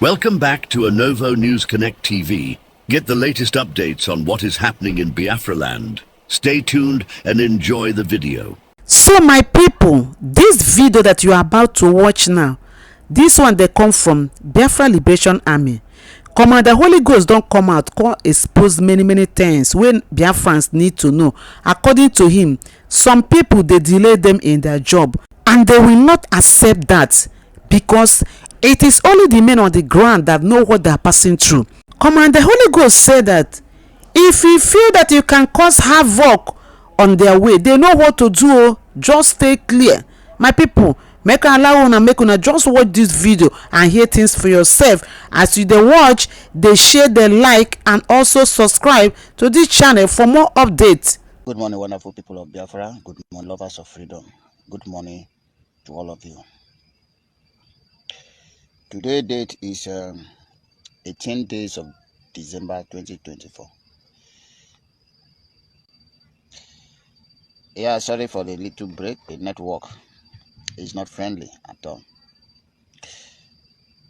Welcome back to Anovo News Connect TV. Get the latest updates on what is happening in Biafra land. Stay tuned and enjoy the video. So my people, this video that you are about to watch now, this one they come from Biafra Liberation Army. Commander Holy Ghost don't come out, come expose many things when Biafrans need to know. According to him, some people they delay them in their job and they will not accept that because it is only the men on the ground that know what they are passing through. Commander Holy Ghost said that if you feel that you can cause havoc on their way, they know what to do. Just stay clear. My people, make allow una make una just watch this video and hear things for yourself. As you dey watch, they share, they like, and also subscribe to this channel for more updates. Good morning, wonderful people of Biafra. Good morning, lovers of freedom. Good morning to all of you. Today's date is 18 days of December 2024. Yeah, sorry for the little break. The network is not friendly at all.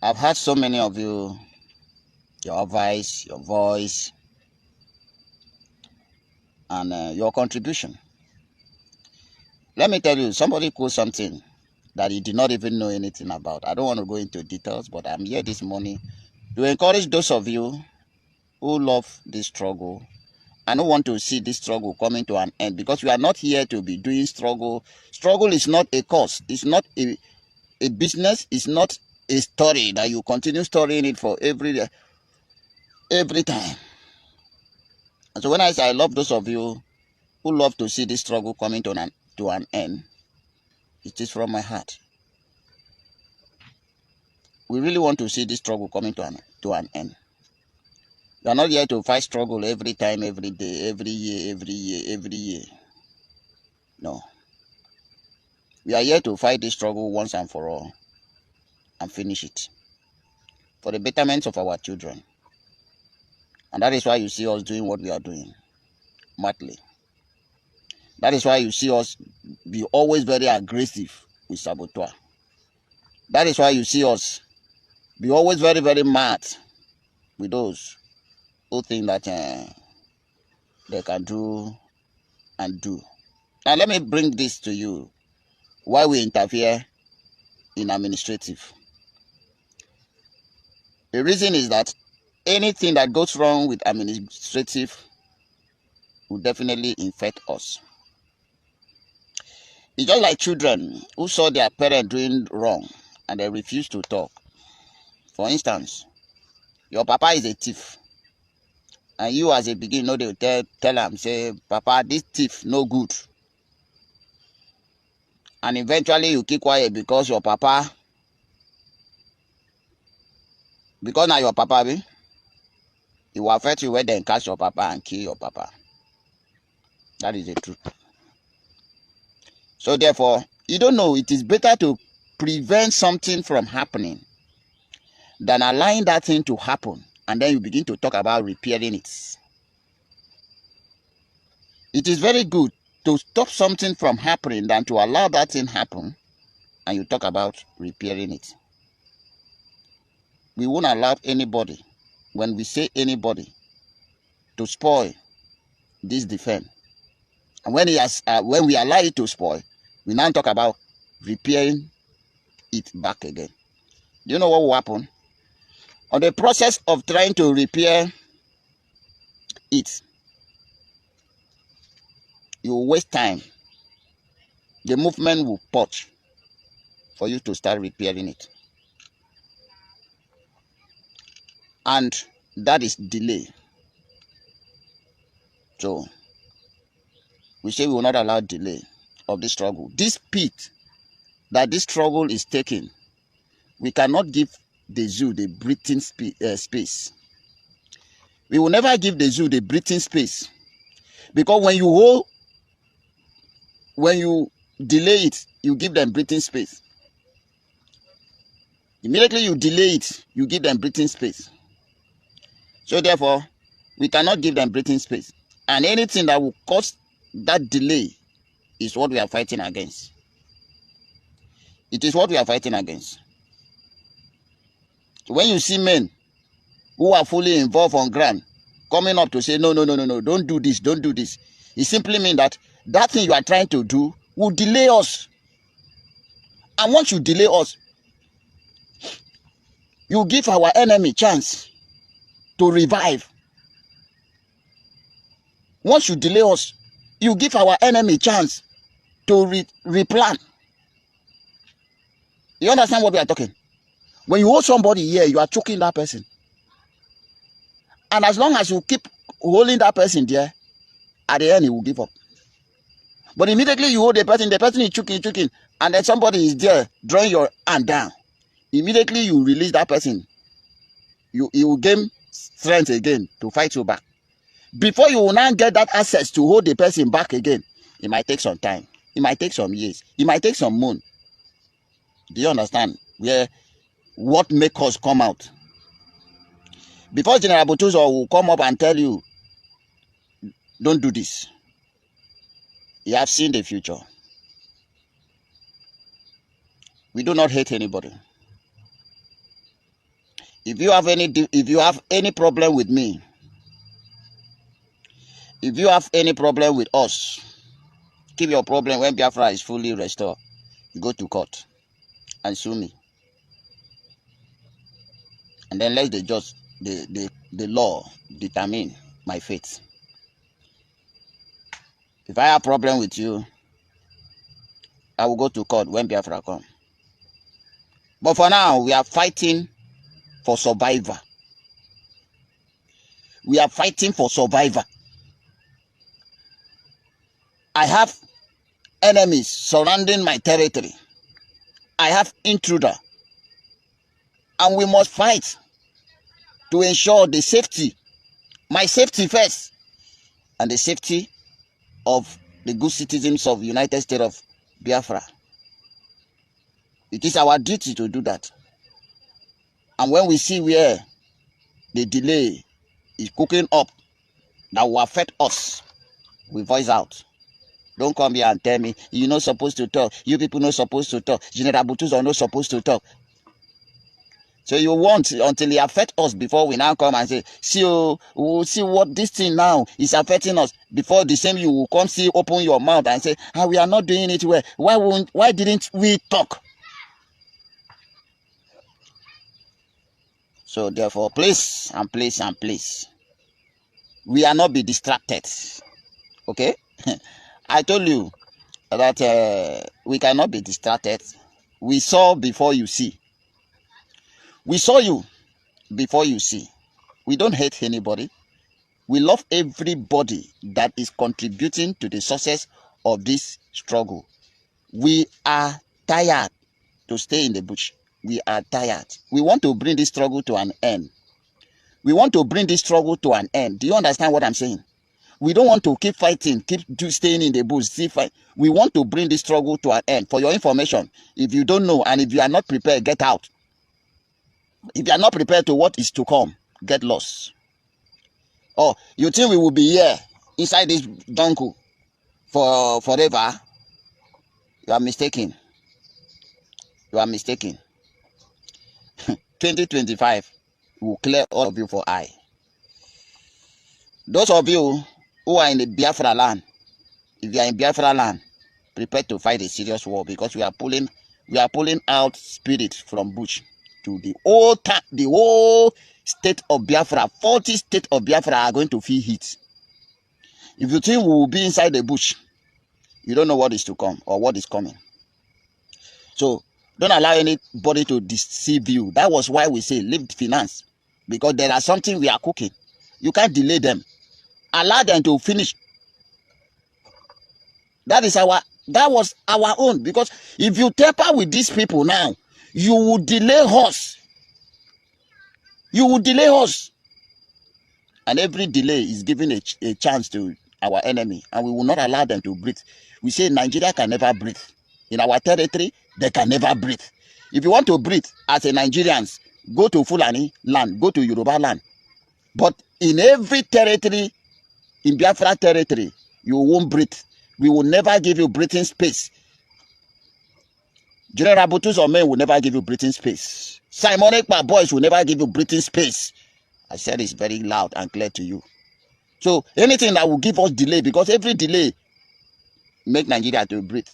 I've heard so many of you, your advice, your voice, and your contribution. Let me tell you, somebody quote something that he did not even know anything about. I don't want to go into details, but I'm here this morning to encourage those of you who love this struggle and who want to see this struggle coming to an end, because we are not here to be doing struggle. Struggle is not a cause. It's not a business. It's not a story that you continue storying it for every time. And so when I say I love those of you who love to see this struggle coming to an end, it is from my heart. We really want to see this struggle coming to an end. We are not here to fight struggle every time, every day, every year. No. We are here to fight this struggle once and for all and finish it for the betterment of our children. And that is why you see us doing what we are doing, madly. That is why you see us be always very aggressive with saboteur. That is why you see us be always very mad with those who think that they can do and do. Now let me bring this to you. Why we interfere in administrative. The reason is that anything that goes wrong with administrative will definitely infect us. It's just like children who saw their parent doing wrong and they refuse to talk. For instance, your papa is a thief. And you as a beginner, they will tell him, say, Papa, this thief no good. And eventually you keep quiet because your papa, because now your papa, it will affect you when they catch your papa and kill your papa. That is the truth. So therefore, you don't know, it is better to prevent something from happening than allowing that thing to happen and then you begin to talk about repairing it. It is very good to stop something from happening than to allow that thing happen and you talk about repairing it. We won't allow anybody, when we say anybody, to spoil this defense. And when we allow it to spoil, we now talk about repairing it back again. Do you know what will happen? On the process of trying to repair it, you will waste time. The movement will purge for you to start repairing it. And that is delay. So, we say we will not allow delay of this struggle. This speed that this struggle is taking, we cannot give the zoo the breathing space. We will never give the zoo the breathing space. Because when you delay it, you give them breathing space. Immediately you delay it, you give them breathing space. So therefore, we cannot give them breathing space. And anything that will cause that delay is what we are fighting against. It is what we are fighting against. When you see men who are fully involved on ground coming up to say, no, don't do this, don't do this, it simply means that that thing you are trying to do will delay us. And once you delay us, you give our enemy chance to revive. Once you delay us, you give our enemy chance to replan. You understand what we are talking? When you hold somebody here, you are choking that person. And as long as you keep holding that person there, at the end, he will give up. But immediately you hold the person is choking, and then somebody is there drawing your hand down. Immediately you release that person. You will gain strength again to fight you back. Before you will now get that access to hold the person back again, it might take some time. It might take some years. It might take some months. Do you understand? What makes us come out? Before General Butuzo will come up and tell you, don't do this, you have seen the future. We do not hate anybody. If you have any problem with me, if you have any problem with us, keep your problem when Biafra is fully restored. You go to court and sue me. And then let the law determine my fate. If I have a problem with you, I will go to court when Biafra comes. But for now, we are fighting for survival. We are fighting for survival. I have enemies surrounding my territory. I have intruder. And we must fight to ensure the safety, my safety first, and the safety of the good citizens of the United States of Biafra. It is our duty to do that. And when we see where the delay is cooking up that will affect us, we voice out. Don't come here and tell me you're not supposed to talk. You people not supposed to talk. General Butuzo are not supposed to talk. So you want until it affects us before we now come and say, see what this thing now is affecting us. Before the same you will come open your mouth and say, we are not doing it well. Why didn't we talk? So therefore, please, we are not be distracted. Okay? I told you that we cannot be distracted. We saw before you see. We saw you before you see. We don't hate anybody. We love everybody that is contributing to the success of this struggle. We are tired to stay in the bush. We are tired. We want to bring this struggle to an end. We want to bring this struggle to an end. Do you understand what I'm saying? We don't want to keep fighting, staying in the bush, fight. We want to bring this struggle to an end. For your information, if you don't know and if you are not prepared, get out. If you are not prepared to what is to come, get lost. Oh, you think we will be here inside this jungle for forever? You are mistaken. You are mistaken. 2025 will clear all of you for eye. Those of you who are in the Biafra land, if you are in Biafra land, prepare to fight a serious war, because we are pulling out spirit from bush to the whole state of Biafra. 40 states of Biafra are going to feel heat. If you think we will be inside the bush, you don't know what is to come or what is coming. So don't allow anybody to deceive you. That was why we say leave finance, because there are something we are cooking. You can't delay them. Allow them to finish. That was our own. Because if you tamper with these people now, you will delay us. You will delay us. And every delay is giving a chance to our enemy. And we will not allow them to breathe. We say Nigeria can never breathe. In our territory, they can never breathe. If you want to breathe as a Nigerians, go to Fulani land, go to Yoruba land. But in every territory, in Biafra territory, you won't breathe. We will never give you breathing space. General Butuzo men will never give you breathing space. Simon Ekpa boys will never give you breathing space. I said it's very loud and clear to you. So anything that will give us delay, because every delay make Nigeria to breathe,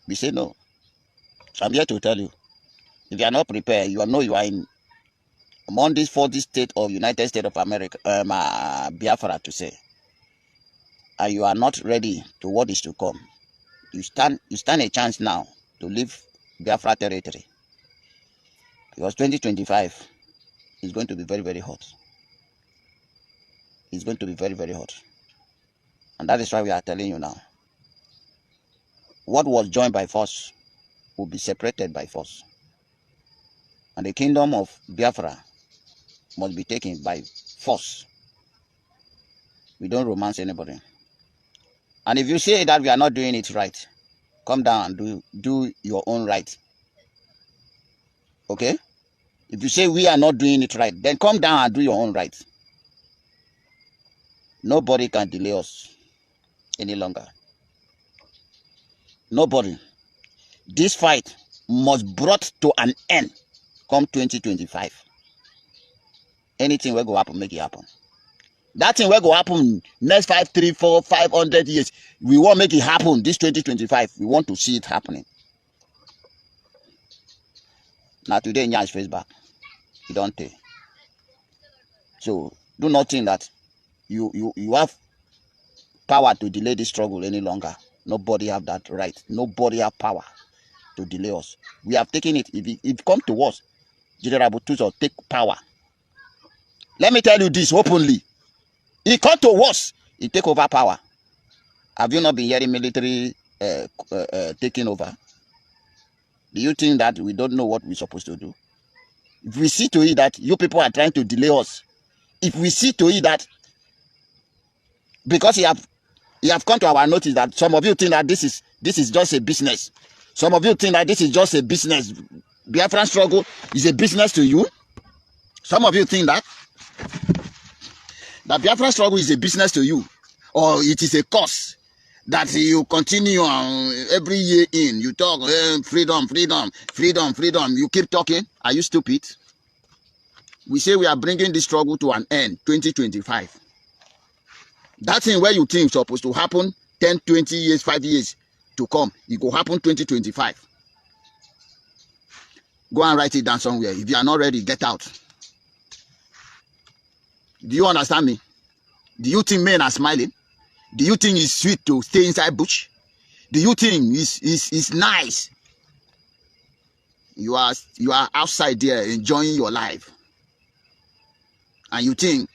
we say no. So I'm here to tell you, if you are not prepared, you know you are in among this 40 states of United States of America, Biafra to say, and you are not ready to what is to come, you stand a chance now to leave Biafra territory, because 2025 is going to be very, very hot. It's going to be very, very hot, and that is why we are telling you now. What was joined by force will be separated by force, and the kingdom of Biafra must be taken by force. We don't romance anybody. And if you say that we are not doing it right, come down and do your own right. Okay? If you say we are not doing it right, then come down and do your own right. Nobody can delay us any longer. Nobody. This fight must brought to an end come 2025. Anything will go happen, make it happen. That thing will go happen next 5, 3, 4, 500 years. We won't make it happen this 2025. We want to see it happening. Now today, Nya's face back. You don't take. So do not think that you have power to delay this struggle any longer. Nobody have that right. Nobody have power to delay us. We have taken it. If it come to us, General Butuzo take power. Let me tell you this openly. He come to us, he take over power. Have you not been hearing military taking over? Do you think that we don't know what we're supposed to do? If we see to it that you people are trying to delay us, if we see to it that, because you have come to our notice that some of you think that this is just a business. Some of you think that this is just a business. Biafran struggle is a business to you. Some of you think that Biafra struggle is a business to you, or it is a cause that you continue on every year in. You talk freedom, freedom, freedom, freedom. You keep talking. Are you stupid? We say we are bringing this struggle to an end, 2025. That thing where you think is supposed to happen 10, 20 years, 5 years to come, it will happen 2025. Go and write it down somewhere. If you are not ready, get out. Do you understand me? Do you think men are smiling? Do you think it's sweet to stay inside bush? Do you think it's nice? You are outside there enjoying your life. And you think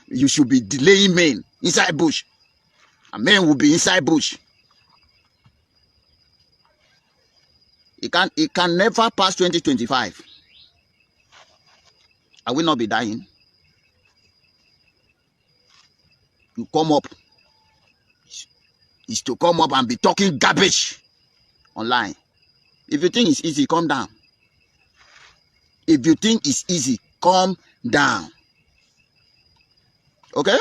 you should be delaying men inside bush. And men will be inside bush. It can never pass 2025. I will not be dying. You come up is to come up and be talking garbage online. If you think it's easy, calm down. If you think it's easy, calm down. Okay?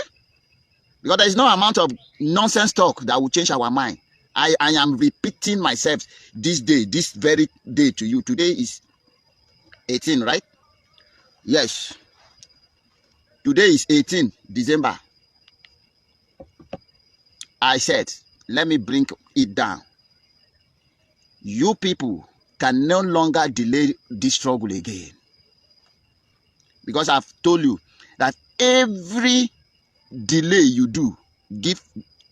Because there is no amount of nonsense talk that will change our mind. I am repeating myself this day, this very day to you. Today is 18, right? Yes. Today is 18 December. I said, let me bring it down. You people can no longer delay this struggle again. Because I've told you that every delay you do, give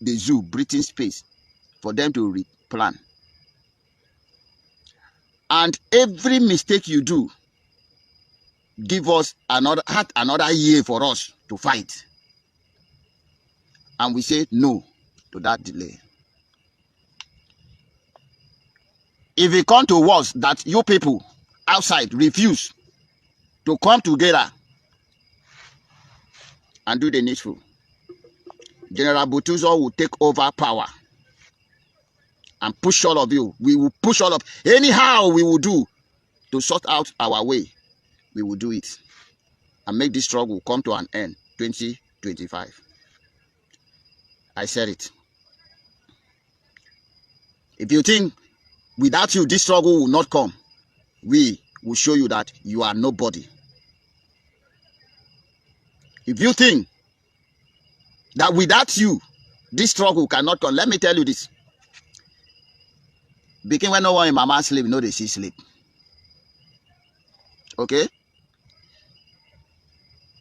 the zoo breathing space for them to replan. And every mistake you do, give us another year for us to fight. And we say no to that delay. If it comes to us that you people outside refuse to come together and do the needful, General Butuzo will take over power and push all of you. We will push all of, anyhow we will do to sort out our way. We will do it and make this struggle come to an end 2025. I said it. If you think without you this struggle will not come, we will show you that you are nobody. If you think that without you, this struggle cannot come, let me tell you this. Begin when no one in mama sleep, no they see sleep. Okay?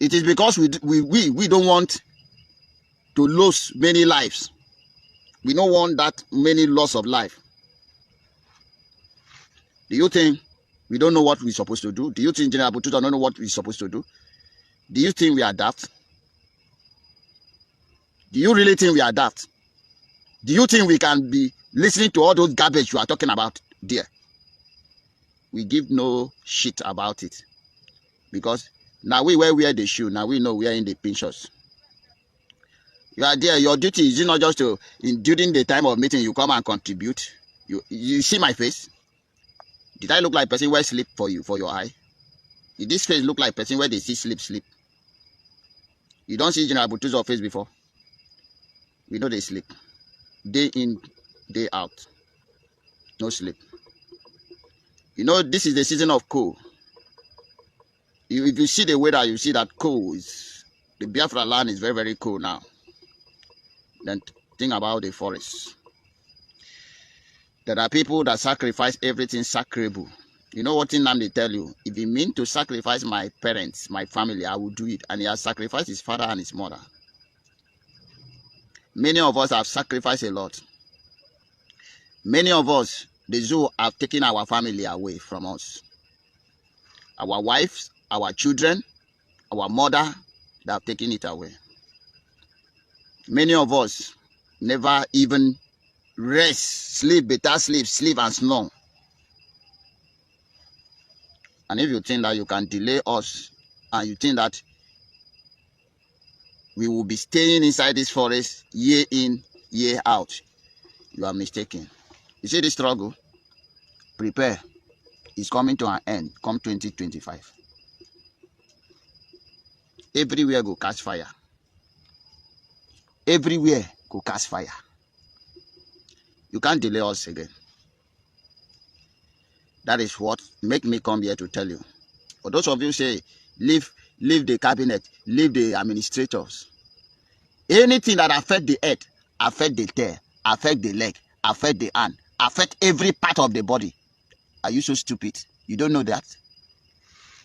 It is because we don't want to lose many lives. We don't want that many loss of life. Do you think we don't know what we're supposed to do? Do you think General Bututa don't know what we're supposed to do? Do you think we are daft? Do you really think we are daft? Do you think we can be listening to all those garbage you are talking about there? We give no shit about it. Because now we wear the shoe, now we know we are in the pinchers. You are there, your duty is not just to, during the time of meeting, you come and contribute. You see my face? Did I look like a person where sleep for you, for your eye? Did this face look like a person where they see sleep? You don't see General Butuza's face before. We know they sleep. Day in, day out. No sleep. You know, this is the season of cold. If you see the weather, you see that cold is, the Biafra land is very, very cold now. Then think about the forest. There are people that sacrifice everything sacrable. You know what Nnamdi tell you? If he mean to sacrifice my parents, my family, I will do it. And he has sacrificed his father and his mother. Many of us have sacrificed a lot. Many of us, the zoo, have taken our family away from us. Our wives, our children, our mother, they have taken it away. Many of us never even rest, sleep, better sleep and snore. And if you think that you can delay us, and you think that we will be staying inside this forest year in, year out, you are mistaken. You see this struggle? Prepare. It's coming to an end come 2025. Everywhere go catch fire. Everywhere go catch fire. You can't delay us again. That is what make me come here to tell you. For those of you say, leave the cabinet, leave the administrators. Anything that affect the head, affect the tail, affect the leg, affect the hand, affect every part of the body. Are you so stupid? You don't know that?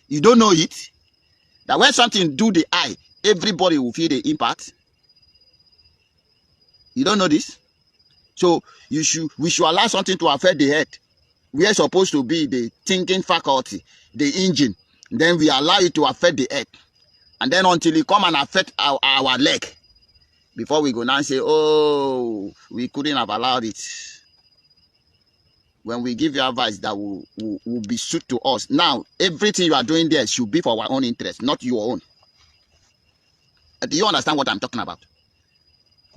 You don't know it? That when something do the eye, everybody will feel the impact. You don't know this? So we should allow something to affect the head. We are supposed to be the thinking faculty, the engine. Then we allow it to affect the head. And then until it come and affect our leg. Before we go now and say, oh, we couldn't have allowed it. When we give you advice that will be suited to us. Now, everything you are doing there should be for our own interest, not your own. Do you understand what I'm talking about?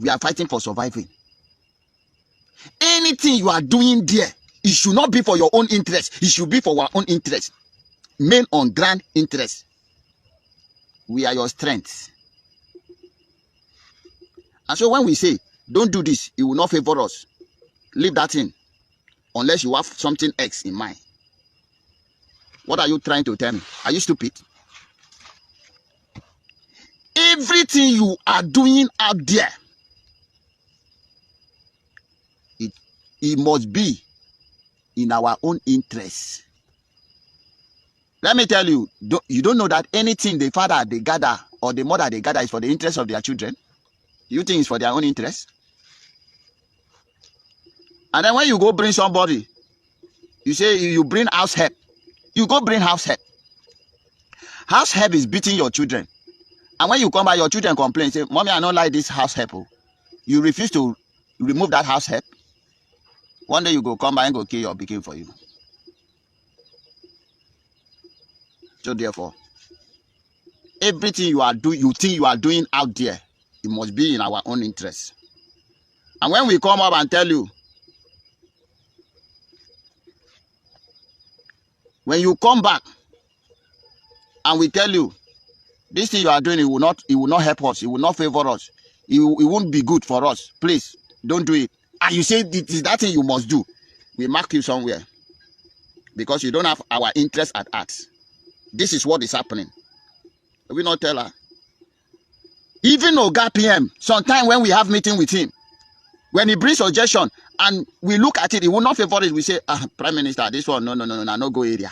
We are fighting for surviving. Anything you are doing there, it should not be for your own interest. It should be for our own interest. Main on grand interest. We are your strength. And so when we say, don't do this, it will not favor us. Leave that in. Unless you have something else in mind. What are you trying to tell me? Are you stupid? Everything you are doing out there, it must be in our own interest. Let me tell you, you don't know that anything the father they gather or the mother they gather is for the interest of their children? Do you think it's for their own interest? And then when you go bring somebody, you say you bring house help. You go bring house help. House help is beating your children. And when you come by, your children complain, say, Mommy, I don't like this house help. You refuse to remove that house help. One day you go come by and go kill your pikin for you. So therefore, everything you think you are doing out there, it must be in our own interest. And when we come up and tell you, when you come back and we tell you, this thing you are doing, it will not help us, it will not favor us, it won't be good for us. Please, don't do it. And you say it is that thing you must do. We mark you somewhere. because you don't have our interest at heart. This is what is happening. We not tell her. Even Oga PM, sometimes when we have meeting with him, when he brings suggestion and we look at it, he will not favor it. We say, Prime Minister, this one, no go area.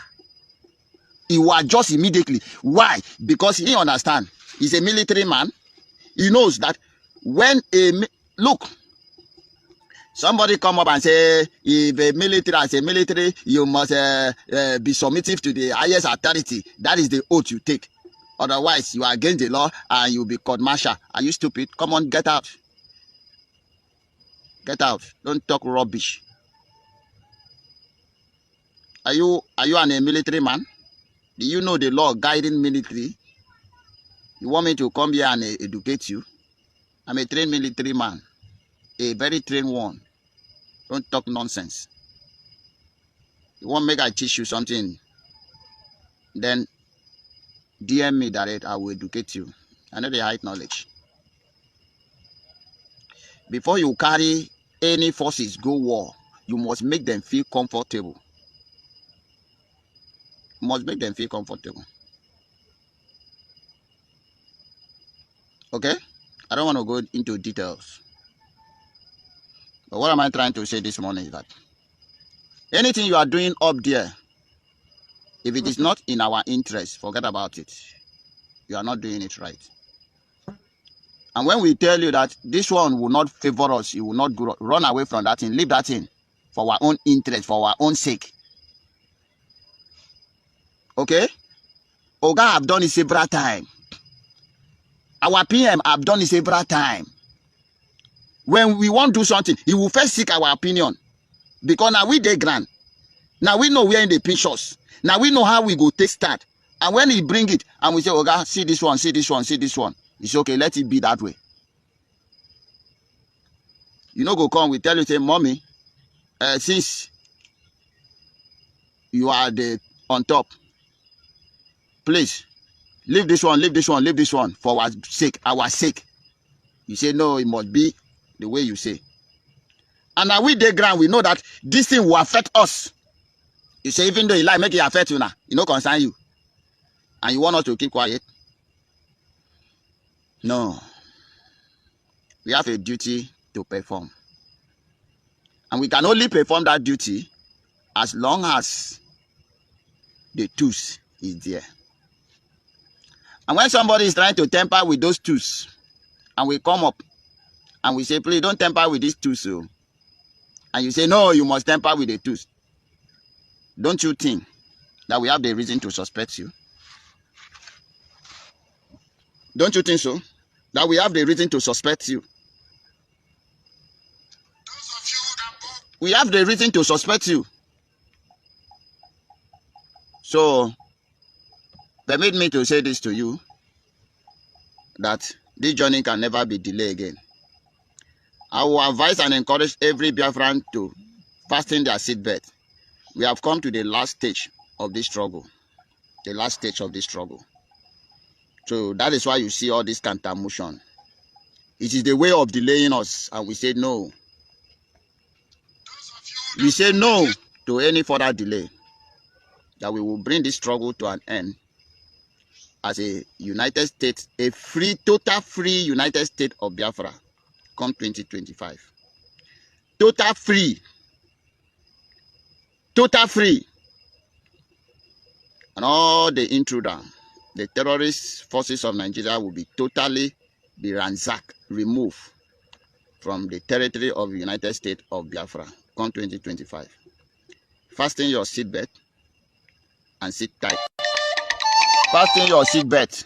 He will adjust immediately. Why? Because he understand. He's a military man. He knows that when look, somebody come up and say, if a military, as a military, you must be submissive to the highest authority. That is the oath you take. Otherwise, you are against the law and you'll be court-martial. Are you stupid? Come on, get out. Get out. Don't talk rubbish. Are you a military man? Do you know the law guiding military? You want me to come here and educate you? I'm a trained military man. A very trained one. Don't talk nonsense. You want me to teach you something? Then DM me direct. I will educate you. I know the high knowledge. Before you carry any forces go war, you must make them feel comfortable. You must make them feel comfortable. Okay? I don't want to go into details. But what am I trying to say this morning is that anything you are doing up there, if it is not in our interest, forget about it. You are not doing it right. And when we tell you that this one will not favor us, you will not run away from that thing, leave that thing for our own interest, for our own sake. Okay? Oga have done it several times. Our PM have done it several times. When we want to do something, he will first seek our opinion. Because now we dey grand. Now we know where in the pinch us. Now we know how we go take start. And when he bring it, and we say, Oga, see this one, see this one, see this one. It's okay, let it be that way. You know, go come, we tell you, say, Mommy, since you are on top, please, leave this one, leave this one, leave this one for our sake. You say, no, it must be the way you say. And now we dey ground, we know that this thing will affect us. You say, even though you like, make it affect you now, it no concern you. And you want us to keep quiet? No. We have a duty to perform. And we can only perform that duty as long as the tools is there. And when somebody is trying to tamper with those tools, and we come up, and we say, please don't tamper with these tools. So. And you say, no, you must tamper with the tools. Don't you think that we have the reason to suspect you? Don't you think so? That we have the reason to suspect you? We have the reason to suspect you. So, permit me to say this to you, that this journey can never be delayed again. I will advise and encourage every Biafran to fasten their seatbelt. We have come to the last stage of this struggle. The last stage of this struggle. So that is why you see all this counter-motion. It is the way of delaying us, and we say no. We say no to any further delay. That we will bring this struggle to an end as a United States, a free, total free United States of Biafra come 2025. Total free. Total free. And all the intruder, the terrorist forces of Nigeria will be totally ransacked, removed from the territory of the United States of Biafra come 2025. Fasten your seatbelt and sit tight. Fasten your seatbelt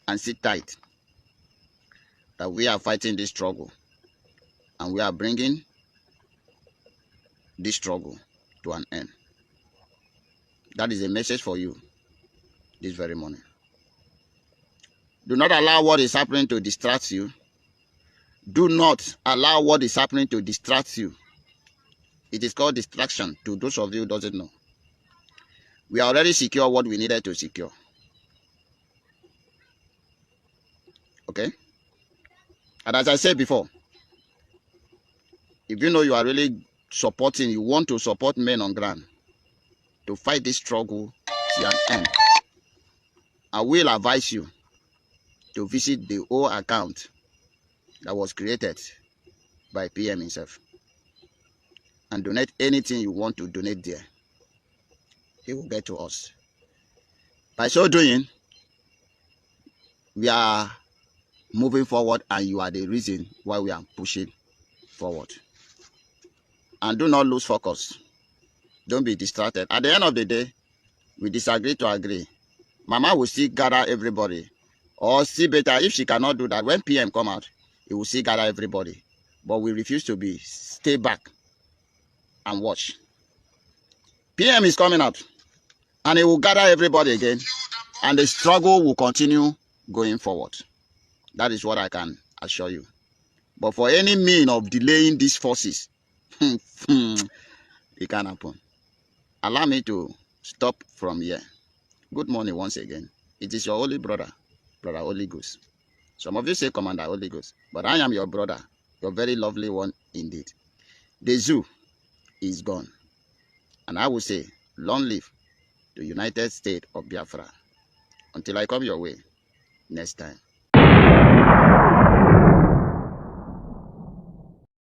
and sit tight. That we are fighting this struggle and we are bringing this struggle to an end. That is a message for you this very morning. Do not allow what is happening to distract you. Do not allow what is happening to distract you. It is called distraction to those of you who doesn't know. We already secure what we needed to secure. Okay? And as I said before, if you know you are really supporting, you want to support men on ground, to fight this struggle to an end. I will advise you to visit the old account that was created by PM himself and donate anything you want to donate there. He will get to us. By so doing, we are moving forward, and you are the reason why we are pushing forward. And do not lose focus. Don't be distracted. At the end of the day, we disagree to agree. Mama will still gather everybody. Or see better, if she cannot do that, when PM come out, he will still gather everybody. But we refuse to stay back and watch. PM is coming out, and he will gather everybody again, and the struggle will continue going forward. That is what I can assure you. But for any mean of delaying these forces, it can happen. Allow me to stop from here. Good morning once again. It is your holy brother, Brother Holy Ghost. Some of you say Commander Holy Ghost, but I am your brother, your very lovely one indeed. The zoo is gone. And I will say, long live the United States of Biafra. Until I come your way next time.